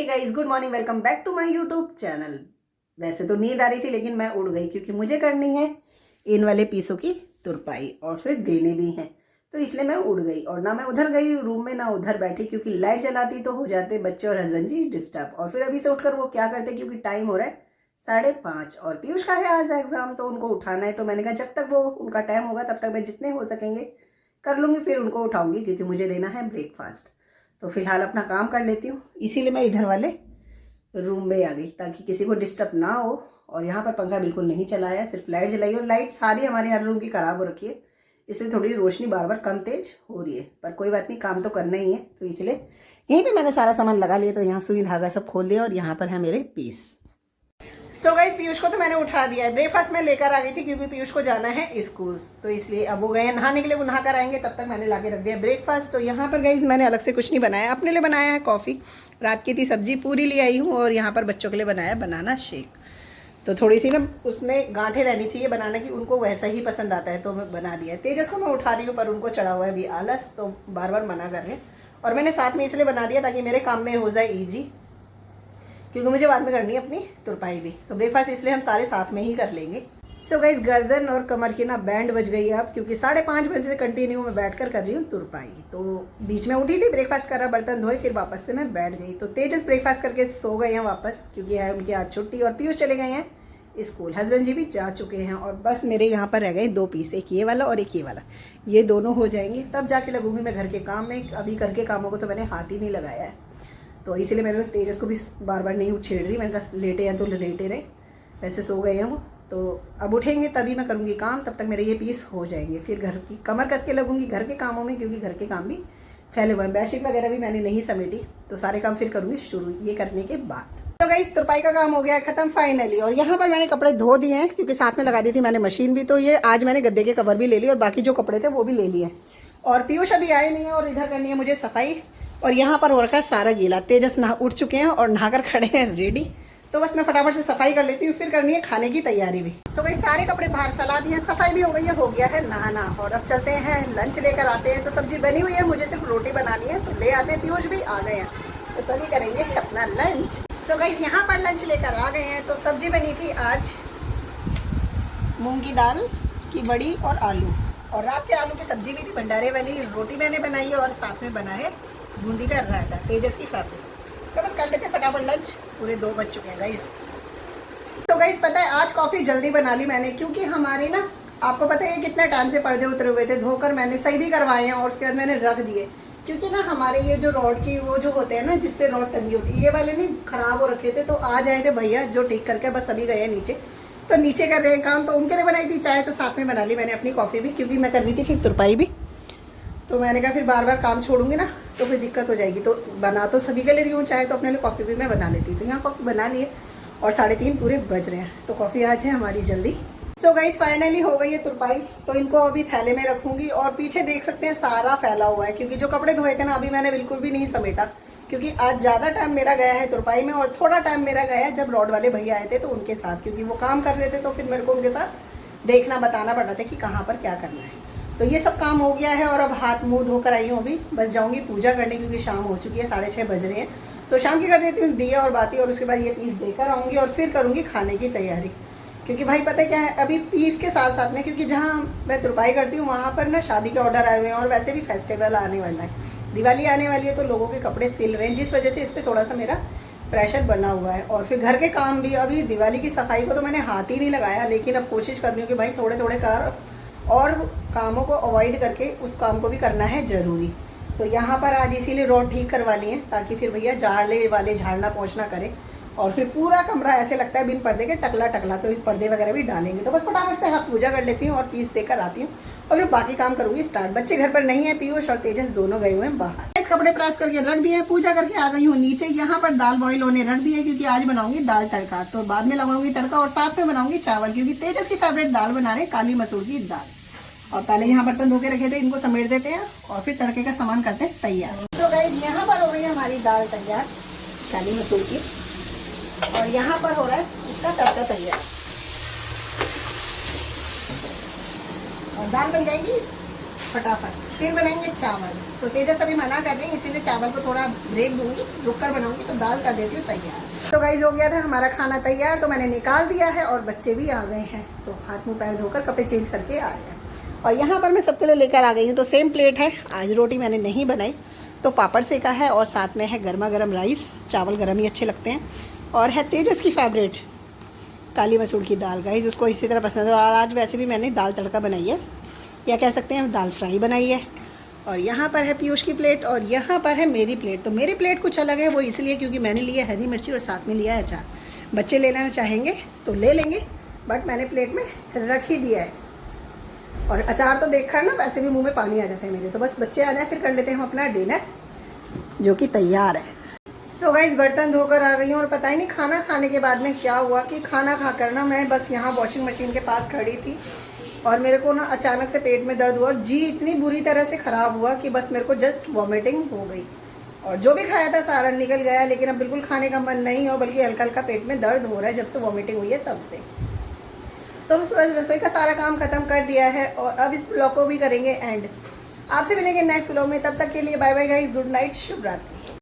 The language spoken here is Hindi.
Hey guys, good morning, welcome back to my YouTube channel. वैसे तो नींद आ रही थी लेकिन मैं उड़ गई क्योंकि मुझे करनी है इन वाले पीसों की तुरपाई और फिर देने भी हैं, तो इसलिए मैं उड़ गई। और ना मैं उधर गई रूम में ना उधर बैठी क्योंकि लाइट जलाती तो हो जाते बच्चे और हस्बैंड जी डिस्टर्ब। और फिर अभी से उठकर वो क्या करते क्योंकि टाइम हो रहा है 5:30 और पीयूष का है आज एग्जाम, तो उनको उठाना है। तो मैंने कहा जब तक वो उनका टाइम होगा तब तक मैं जितने हो सकेंगे कर लूँगी, फिर उनको उठाऊंगी क्योंकि मुझे देना है ब्रेकफास्ट। तो फिलहाल अपना काम कर लेती हूँ, इसीलिए मैं इधर वाले रूम में आ गई ताकि किसी को डिस्टर्ब ना हो। और यहाँ पर पंखा बिल्कुल नहीं चलाया, सिर्फ लाइट जलाई और लाइट सारी हमारे हर रूम की ख़राब हो रखी है, इसलिए थोड़ी रोशनी बार बार कम तेज हो रही है। पर कोई बात नहीं, काम तो करना ही है, तो इसलिए यहीं पे मैंने सारा सामान लगा लिया। तो यहाँ सुई धागा सब खोल दिया और यहाँ पर है मेरे पीस। सो गाइस, पीयूष को तो मैंने उठा दिया है। ब्रेकफास्ट में लेकर आ गई थी क्योंकि पीयूष को जाना है स्कूल, तो इसलिए अब वो गए हैं नहाने के लिए, वो नहा कर आएंगे, तब तक मैंने लाके रख दिया ब्रेकफास्ट। तो यहाँ पर गाइस मैंने अलग से कुछ नहीं बनाया, अपने लिए बनाया है कॉफ़ी, रात की थी सब्जी पूरी ले आई हूँ, और यहाँ पर बच्चों के लिए बनाया बनाना शेक। तो थोड़ी सी ना उसमें गांठें रहनी चाहिए बनाना की, उनको वैसा ही पसंद आता है, तो मैं बना दिया है। तेजस को मैं उठा रही हूँ पर उनको चढ़ा हुआ है अभी आलस, तो बार बार मना कर रहे हैं। और मैंने साथ में इसलिए बना दिया ताकि मेरे काम में हो जाए ईजी, क्योंकि मुझे बाद में करनी है अपनी तुरपाई भी। तो ब्रेकफास्ट इसलिए हम सारे साथ में ही कर लेंगे। सो गाइस, गर्दन और कमर की ना बैंड बज गई है अब, क्योंकि 5:30 बजे से कंटिन्यू मैं बैठकर कर रही हूँ तुरपाई। तो बीच में उठी थी, ब्रेकफास्ट करा, बर्तन धोए, फिर वापस से मैं बैठ गई। तो तेजस ब्रेकफास्ट करके सो गए हैं वापस, क्योंकि है उनकी आज छुट्टी। और पीयूष चले गए हैं स्कूल, हस्बैंड जी भी जा चुके हैं। और बस मेरे यहाँ पर रह गए 2 पीस, एक ये वाला और एक ये वाला। ये दोनों हो जाएंगे तब जाके लगूंगी मैं घर के काम में। अभी घर के कामों को तो मैंने हाथ ही नहीं लगाया है, तो इसलिए मैंने तेजस को भी बार बार नहीं छेड़ रही। मैंने कहा लेटे हैं तो लेटे रहे, वैसे सो गए हैं वो, तो अब उठेंगे तभी मैं करूँगी काम, तब तक मेरे ये पीस हो जाएंगे। फिर घर की कमर कस के लगूंगी घर के कामों में, क्योंकि घर के काम भी फैले हुए हैं। बेडशीट वगैरह भी मैंने नहीं समेटी, तो सारे काम फिर करूँगी शुरू ये करने के बाद। तो गाइस, तुरपाई का काम हो गया है खत्म फाइनली। और यहाँ पर मैंने कपड़े धो दिए हैं क्योंकि साथ में लगा दी थी मैंने मशीन भी। तो ये आज मैंने गद्दे के कवर भी ले लिए और बाकी जो कपड़े थे वो भी ले लिए। और पीयूष अभी आए नहीं है और इधर करनी है मुझे सफाई। और यहाँ पर हो रखा है सारा गीला, तेजस नहा उठ चुके हैं और नहाकर खड़े हैं रेडी। तो बस मैं फटाफट से सफाई कर लेती हूँ, फिर करनी है खाने की तैयारी भी। सो भाई सारे कपड़े बाहर फैला दिए हैं, सफाई भी हो गई है, हो गया है नहाना। और अब चलते हैं लंच लेकर आते हैं। तो सब्जी बनी हुई है, मुझे सिर्फ रोटी बनानी है, तो ले आते हैं। पीयूष भी आ गए हैं, तो सभी करेंगे अपना लंच। सो गाइस, यहाँ पर लंच लेकर आ गए हैं। तो सब्जी बनी थी आज मूंग की दाल की बड़ी और आलू, और रात के आलू की सब्जी भी थी भंडारे वाली। रोटी मैंने बनाई है और साथ में बना है बूंदी का रायता, तेजस की फेवरेट। तो बस कर लेते हैं फटाफट लंच, पूरे 2 बज चुके हैं गाइस। तो गाइस पता है आज कॉफ़ी जल्दी बना ली मैंने, क्योंकि हमारे ना आपको पता है कितने टाइम से पर्दे उतरे हुए थे, धोकर मैंने सही भी करवाए हैं और उसके बाद मैंने रख दिए। क्योंकि ना हमारे ये जो रॉड की वो जो होते हैं ना जिसपे रॉड टंगी होती है, ये वाले नहीं खराब हो रखे थे। तो आज आए थे भैया जो ठीक करके बस अभी गए नीचे, तो नीचे कर रहे हैं काम। तो उनके लिए बनाई थी चाय, तो साथ में बना ली मैंने अपनी कॉफ़ी भी, क्योंकि मैं कर रही थी फिर तुरपाई भी। तो मैंने कहा फिर बार बार काम छोड़ूंगी ना तो फिर दिक्कत हो जाएगी, तो बना तो सभी के लिए रही हूँ चाहे, तो अपने लिए कॉफ़ी भी मैं बना लेती। तो यहाँ कॉफ़ी बना लिए और 3:30 पूरे बज रहे हैं, तो कॉफ़ी आज है हमारी जल्दी। सो गाइस फाइनली हो गई है तुरपाई। तो इनको अभी थैले में रखूंगी। और पीछे देख सकते हैं सारा फैला हुआ है, क्योंकि जो कपड़े धोए थे ना अभी मैंने बिल्कुल भी नहीं समेटा, क्योंकि आज ज़्यादा टाइम मेरा गया है तुरपाई में। और थोड़ा टाइम मेरा गया है जब रॉड वाले भैया आए थे तो उनके साथ, क्योंकि वो काम कर रहे थे, तो फिर मेरे को उनके साथ देखना बताना पड़ रहा था कि कहाँ पर क्या करना है। तो ये सब काम हो गया है और अब हाथ मुंह धोकर आई हूँ, अभी बस जाऊँगी पूजा करने, क्योंकि शाम हो चुकी है, 6:30 बज रहे हैं। तो शाम की कर देती हूँ दिया और बाती, और उसके बाद ये पीस देकर आऊँगी और फिर करूँगी खाने की तैयारी। क्योंकि भाई पता है क्या है, अभी पीस के साथ साथ में, क्योंकि जहाँ मैं तुरपाई करती हूँ वहाँ पर ना शादी के ऑर्डर आए हुए हैं, और वैसे भी फेस्टिवल आने वाला है, दिवाली आने वाली है, तो लोगों के कपड़े सिल रहे हैं, जिस वजह से इस पर थोड़ा सा मेरा प्रेशर बना हुआ है। और फिर घर के काम भी, अभी दिवाली की सफाई को तो मैंने हाथ ही नहीं लगाया, लेकिन अब कोशिश कर रही हूँ कि भाई थोड़े थोड़े कर और कामों को अवॉइड करके उस काम को भी करना है ज़रूरी। तो यहाँ पर आज इसीलिए रॉड ठीक करवा लिए हैं, ताकि फिर भैया झाड़ने वाले झाड़ना पोंछना करें। और फिर पूरा कमरा ऐसे लगता है बिन पर्दे के टकला टकला, तो इस पर्दे वगैरह भी डालेंगे। तो बस फटाफट से हाथ पूजा कर लेती हूँ और पीस देकर आती हूँ, और फिर बाकी काम करूँगी स्टार्ट। बच्चे घर पर नहीं है, पीयूष और तेजस दोनों गए हुए हैं बाहर। इस कपड़े प्रेस करके रख दिए, पूजा करके आ गई हूँ नीचे। यहाँ पर दाल बॉईल होने रख दी है, क्योंकि आज बनाऊंगी दाल तड़का, तो बाद में लगाऊंगी तड़का और साथ में बनाऊंगी चावल, क्योंकि तेजस की फेवरेट दाल बना रहे काली मसूर की दाल। और पहले यहाँ बर्तन धो के रखे थे, इनको समेट देते हैं और फिर तड़के का सामान करते हैं तैयार। तो गाइस यहाँ पर हो गई हमारी दाल तैयार काली मसूर की, और यहाँ पर हो रहा है इसका तड़का तैयार। और दाल बन जाएगी फटाफट। फिर बनाएंगे चावल। तो तेजस अभी मना कर रही है, इसीलिए चावल को थोड़ा ब्रेक दूंगी, रुक कर बनाऊंगी। तो दाल कर देती हूँ तैयार। तो गाइस हो गया था हमारा खाना तैयार, तो मैंने निकाल दिया है और बच्चे भी आ गए हैं। तो हाथ मुँह पैर धोकर कपड़े चेंज करके आ गए। और यहाँ पर मैं सबके लिए लेकर आ गई हूँ। तो सेम प्लेट है, आज रोटी मैंने नहीं बनाई, तो पापड़ सेका है और साथ में है गर्मा गर्म राइस। चावल गर्म ही अच्छे लगते हैं। और है तेजस की फेवरेट काली मसूर की दाल। गाइस उसको इसी तरह पसंद है। और आज वैसे भी मैंने दाल तड़का बनाई है, या कह सकते हैं दाल फ्राई बनाई है। और यहाँ पर है पीयूष की प्लेट और यहाँ पर है मेरी प्लेट। तो मेरी प्लेट कुछ अलग है, वो इसलिए क्योंकि मैंने लिया हरी मिर्ची और साथ में लिया है अचार। बच्चे ले लेना चाहेंगे तो ले लेंगे, बट मैंने प्लेट में रख ही दिया है। और अचार तो देखकर ना वैसे भी मुंह में पानी आ जाता है मेरे। तो बस बच्चे आ जाए फिर कर लेते हैं हम अपना डिनर, जो कि तैयार है। सो गाइस बर्तन धोकर आ गई हूँ और पता ही नहीं खाना खाने के बाद में क्या हुआ कि खाना खाकर ना मैं बस यहाँ वॉशिंग मशीन के पास खड़ी थी और मेरे को ना अचानक से पेट में दर्द हुआ और जी इतनी बुरी तरह से ख़राब हुआ कि बस मेरे को जस्ट वॉमिटिंग हो गई। और जो भी खाया था सारा निकल गया, लेकिन अब बिल्कुल खाने का मन नहीं हो, बल्कि हल्का हल्का पेट में दर्द हो रहा है जब से वॉमिटिंग हुई है तब से। तो बस रसोई का सारा काम ख़त्म कर दिया है और अब इस व्लॉग को भी करेंगे एंड। आपसे मिलेंगे नेक्स्ट व्लॉग में, तब तक के लिए bye bye guys, good night, शुभ रात्रि।